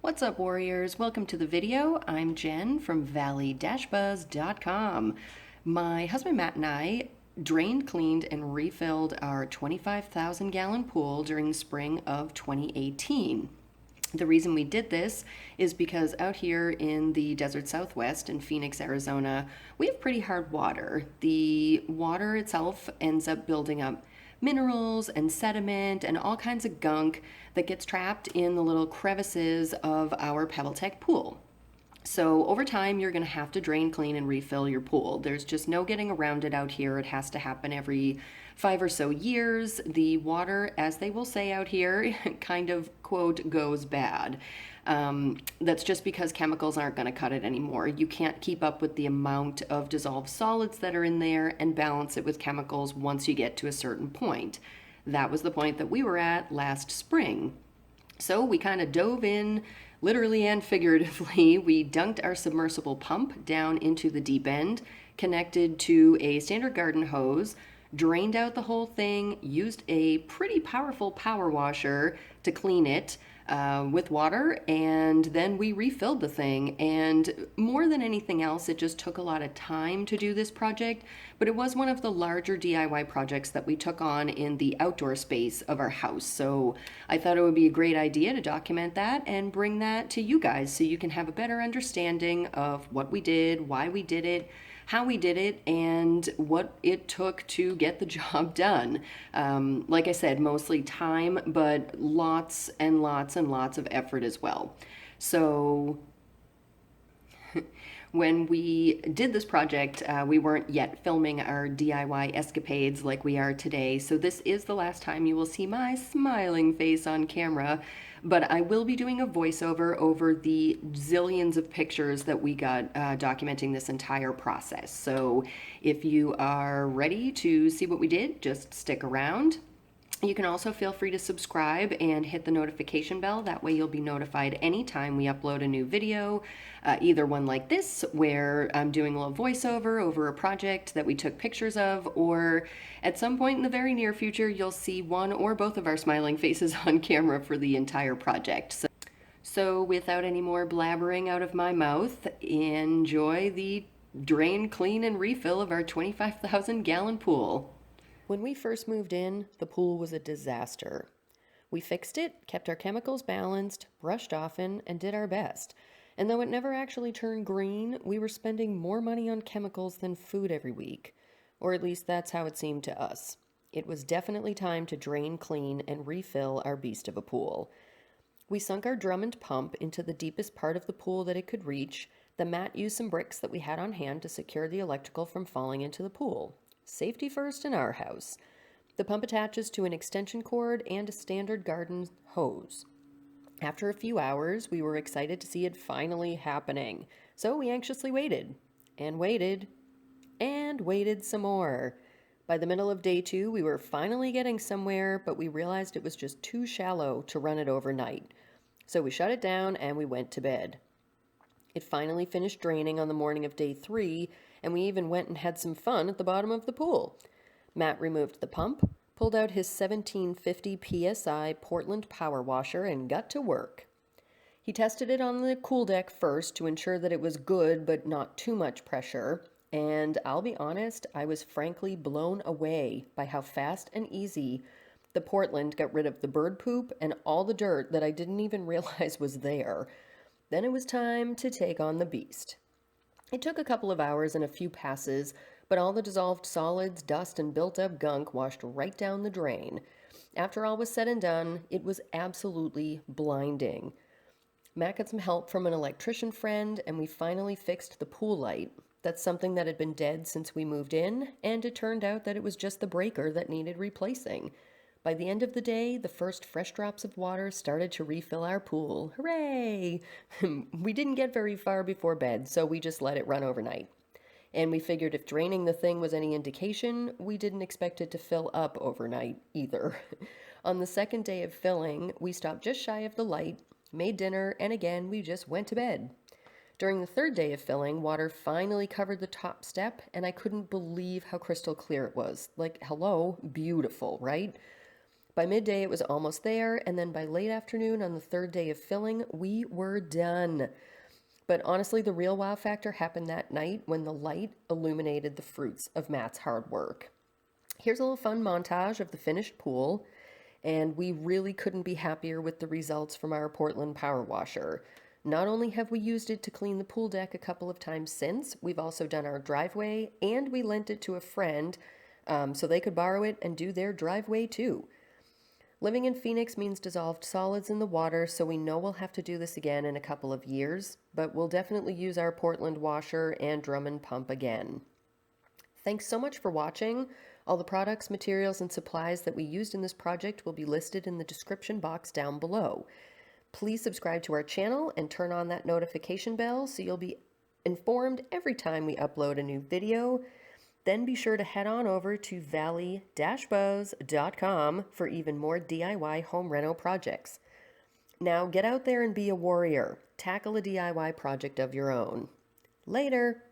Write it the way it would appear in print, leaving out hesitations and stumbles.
What's up, warriors? Welcome to the video. I'm Jen from valley-buzz.com. My husband Matt and I drained, cleaned, and refilled our 25,000-gallon pool during the spring of 2018. The reason we did this is because out here in the desert southwest in Phoenix, Arizona, we have pretty hard water. The water itself ends up building up minerals and sediment and all kinds of gunk that gets trapped in the little crevices of our PebbleTech pool. So over time, you're going to have to drain, clean, and refill your pool. There's just no getting around it out here. It has to happen every 5 or so years. The water, as they will say out here, kind of, quote, goes bad. That's just because chemicals aren't going to cut it anymore. You can't keep up with the amount of dissolved solids that are in there and balance it with chemicals once you get to a certain point. That was the point that we were at last spring. So we kind of dove in, literally and figuratively. We dunked our submersible pump down into the deep end, connected to a standard garden hose, drained out the whole thing, used a pretty powerful power washer to clean it with water, and then we refilled the thing. And more than anything else, it just took a lot of time to do this project, but it was one of the larger DIY projects that we took on in the outdoor space of our house. So I thought it would be a great idea to document that and bring that to you guys so you can have a better understanding of what we did, why we did it, how we did it, and what it took to get the job done. Like I said, mostly time, but lots and lots and lots of effort as well. So when we did this project, we weren't yet filming our DIY escapades like we are today. So this is the last time you will see my smiling face on camera, but I will be doing a voiceover over the zillions of pictures that we got documenting this entire process. So if you are ready to see what we did, just stick around. You can also feel free to subscribe and hit the notification bell. That way you'll be notified anytime we upload a new video, either one like this, where I'm doing a little voiceover over a project that we took pictures of, or at some point in the very near future, you'll see one or both of our smiling faces on camera for the entire project. So without any more blabbering out of my mouth, enjoy the drain, clean, and refill of our 25,000-gallon pool. When we first moved in, the pool was a disaster. We fixed it, kept our chemicals balanced, brushed often, and did our best. And though it never actually turned green, we were spending more money on chemicals than food every week. Or at least that's how it seemed to us. It was definitely time to drain, clean, and refill our beast of a pool. We sunk our Drummond pump into the deepest part of the pool that it could reach. The Matt used some bricks that we had on hand to secure the electrical from falling into the pool. Safety first in our house. The pump attaches to an extension cord and a standard garden hose. After a few hours, we were excited to see it finally happening. So we anxiously waited, and waited, and waited some more. By the middle of day 2, we were finally getting somewhere, but we realized it was just too shallow to run it overnight. So we shut it down and we went to bed. It finally finished draining on the morning of day 3, and we even went and had some fun at the bottom of the pool. Matt removed the pump, pulled out his 1750 PSI Portland power washer, and got to work. He tested it on the cool deck first to ensure that it was good but not too much pressure, and I'll be honest, I was frankly blown away by how fast and easy the Portland got rid of the bird poop and all the dirt that I didn't even realize was there. Then it was time to take on the beast. It took a couple of hours and a few passes, but all the dissolved solids, dust, and built-up gunk washed right down the drain. After all was said and done, it was absolutely blinding. Matt got some help from an electrician friend, and we finally fixed the pool light. That's something that had been dead since we moved in, and it turned out that it was just the breaker that needed replacing. By the end of the day, the first fresh drops of water started to refill our pool. Hooray! We didn't get very far before bed, so we just let it run overnight. And we figured if draining the thing was any indication, we didn't expect it to fill up overnight either. On the second day of filling, we stopped just shy of the light, made dinner, and again, we just went to bed. During the third day of filling, water finally covered the top step, and I couldn't believe how crystal clear it was. Like, hello, beautiful, right? By midday, it was almost there, and then by late afternoon on the third day of filling, we were done. But honestly, the real wow factor happened that night when the light illuminated the fruits of Matt's hard work. Here's a little fun montage of the finished pool, and we really couldn't be happier with the results from our Portland power washer. Not only have we used it to clean the pool deck a couple of times since, we've also done our driveway, and we lent it to a friend so they could borrow it and do their driveway too. Living in Phoenix means dissolved solids in the water, so we know we'll have to do this again in a couple of years, but we'll definitely use our Portland washer and Drummond pump again. Thanks so much for watching. All the products, materials, and supplies that we used in this project will be listed in the description box down below. Please subscribe to our channel and turn on that notification bell so you'll be informed every time we upload a new video. Then be sure to head on over to valley-bows.com for even more DIY home reno projects. Now get out there and be a warrior. Tackle a DIY project of your own. Later!